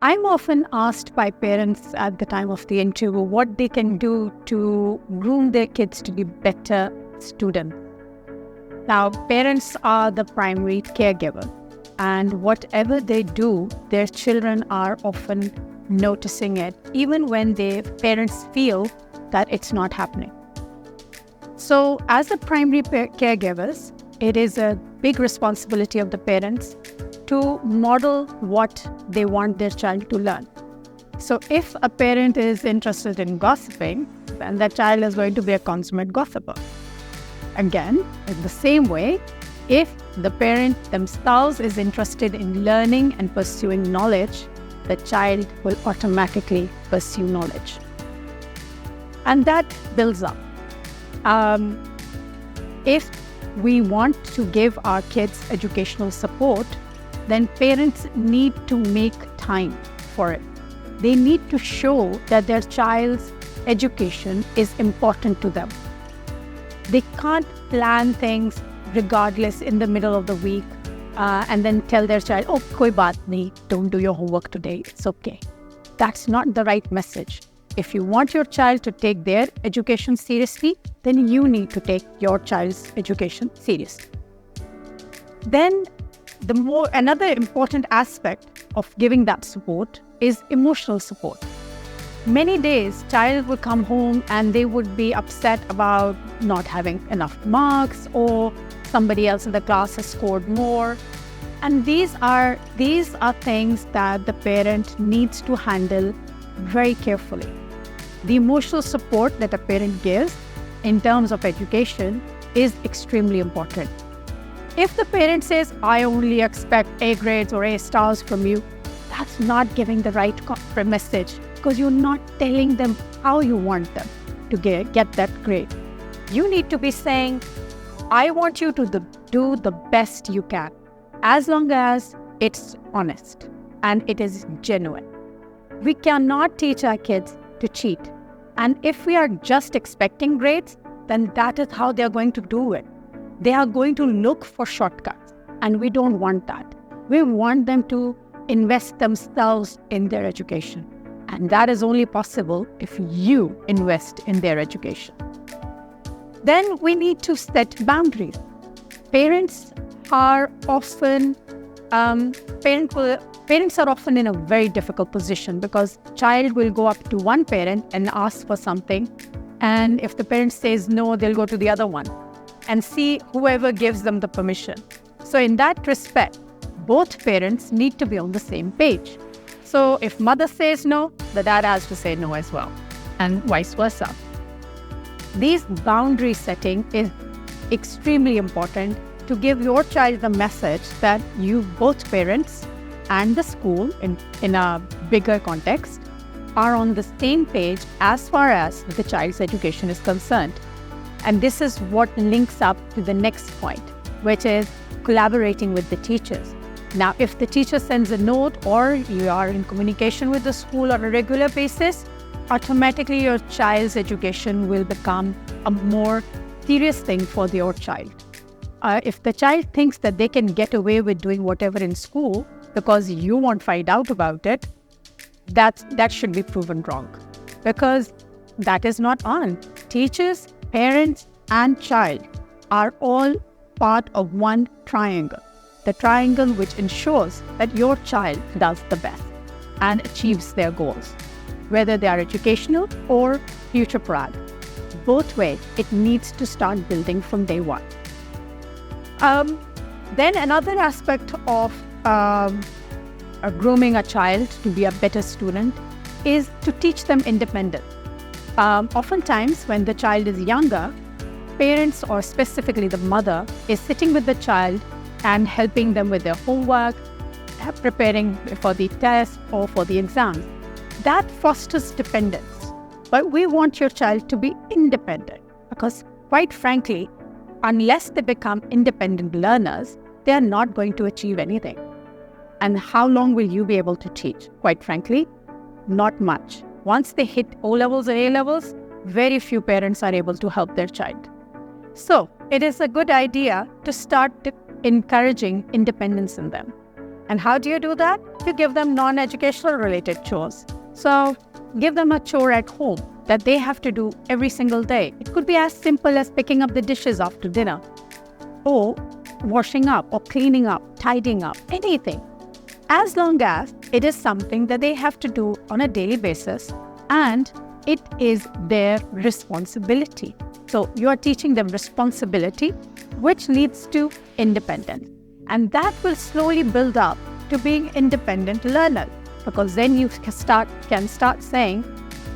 I'm often asked by parents at the time of the interview what they can do to groom their kids to be better students. Now, parents are the primary caregiver, and whatever they do, their children are often noticing it, even when their parents feel that it's not happening. So, as the primary caregivers, it is a big responsibility of the parents to model what they want their child to learn. So if a parent is interested in gossiping, then that child is going to be a consummate gossiper. Again, in the same way, if the parent themselves is interested in learning and pursuing knowledge, the child will automatically pursue knowledge. And that builds up. If we want to give our kids educational support, then parents need to make time for it. They need to show that their child's education is important to them. They can't plan things regardless in the middle of the week and then tell their child, oh, koi baat nahi, don't do your homework today, it's okay. That's not the right message. If you want your child to take their education seriously, then you need to take your child's education seriously. Then another important aspect of giving that support is emotional support. Many days, child would come home and they would be upset about not having enough marks, or somebody else in the class has scored more. And these are things that the parent needs to handle very carefully. The emotional support that a parent gives in terms of education is extremely important. If the parent says, I only expect A grades or A stars from you, that's not giving the right message, because you're not telling them how you want them to get that grade. You need to be saying, I want you to do the best you can, as long as it's honest and it is genuine. We cannot teach our kids to cheat. And if we are just expecting grades, then that is how they're going to do it. They are going to look for shortcuts, and we don't want that. We want them to invest themselves in their education. And that is only possible if you invest in their education. Then we need to set boundaries. Parents are often in a very difficult position, because child will go up to one parent and ask for something, and if the parent says no, they'll go to the other one and see whoever gives them the permission. So in that respect, both parents need to be on the same page. So if mother says no, the dad has to say no as well, and vice versa. These boundary setting is extremely important to give your child the message that you, both parents and the school in a bigger context, are on the same page as far as the child's education is concerned. And this is what links up to the next point, which is collaborating with the teachers. Now, if the teacher sends a note or you are in communication with the school on a regular basis, automatically your child's education will become a more serious thing for your child. If the child thinks that they can get away with doing whatever in school because you won't find out about it, that should be proven wrong, because that is not on. Teachers, parents, and child are all part of one triangle. The triangle which ensures that your child does the best and achieves their goals, whether they are educational or future proud. Both ways, it needs to start building from day one. Then another aspect of grooming a child to be a better student is to teach them independence. Oftentimes, when the child is younger, parents, or specifically the mother, is sitting with the child and helping them with their homework, preparing for the test or for the exams. That fosters dependence. But we want your child to be independent, because quite frankly, unless they become independent learners, they are not going to achieve anything. And how long will you be able to teach? Quite frankly, not much. Once they hit O-levels and A-levels, very few parents are able to help their child. So it is a good idea to start encouraging independence in them. And how do you do that? You give them non-educational related chores. So give them a chore at home that they have to do every single day. It could be as simple as picking up the dishes after dinner, or washing up, or cleaning up, tidying up, anything. As long as it is something that they have to do on a daily basis and it is their responsibility. So you are teaching them responsibility, which leads to independence. And that will slowly build up to being independent learners, because then you can start saying,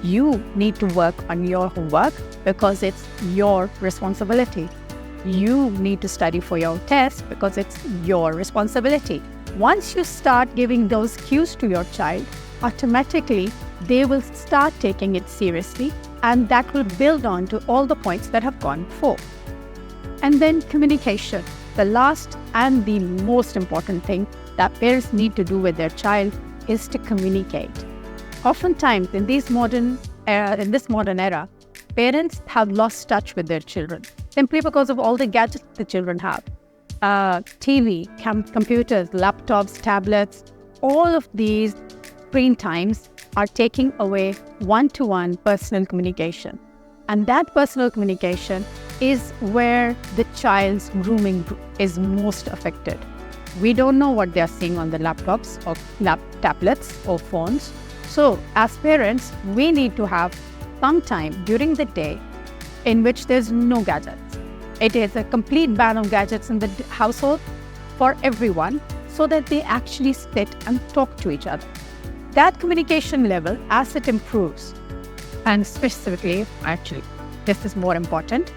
you need to work on your homework because it's your responsibility. You need to study for your test because it's your responsibility. Once you start giving those cues to your child, automatically they will start taking it seriously, and that will build on to all the points that have gone before. And then communication, the last and the most important thing that parents need to do with their child is to communicate. Oftentimes in this modern era, parents have lost touch with their children simply because of all the gadgets the children have. TV, computers, laptops, tablets, all of these screen times are taking away one-to-one personal communication. And that personal communication is where the child's grooming is most affected. We don't know what they're seeing on the laptops or tablets or phones. So as parents, we need to have some time during the day in which there's no gadgets. It is a complete ban of gadgets in the household for everyone, so that they actually sit and talk to each other. That communication level, as it improves, and specifically, actually, this is more important,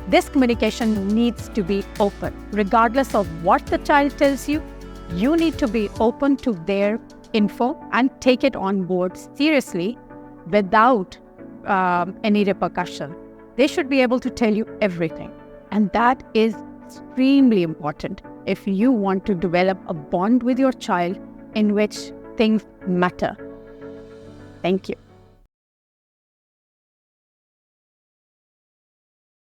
this communication needs to be open. Regardless of what the child tells you, you need to be open to their info and take it on board seriously without any repercussion. They should be able to tell you everything. And that is extremely important if you want to develop a bond with your child in which things matter. Thank you.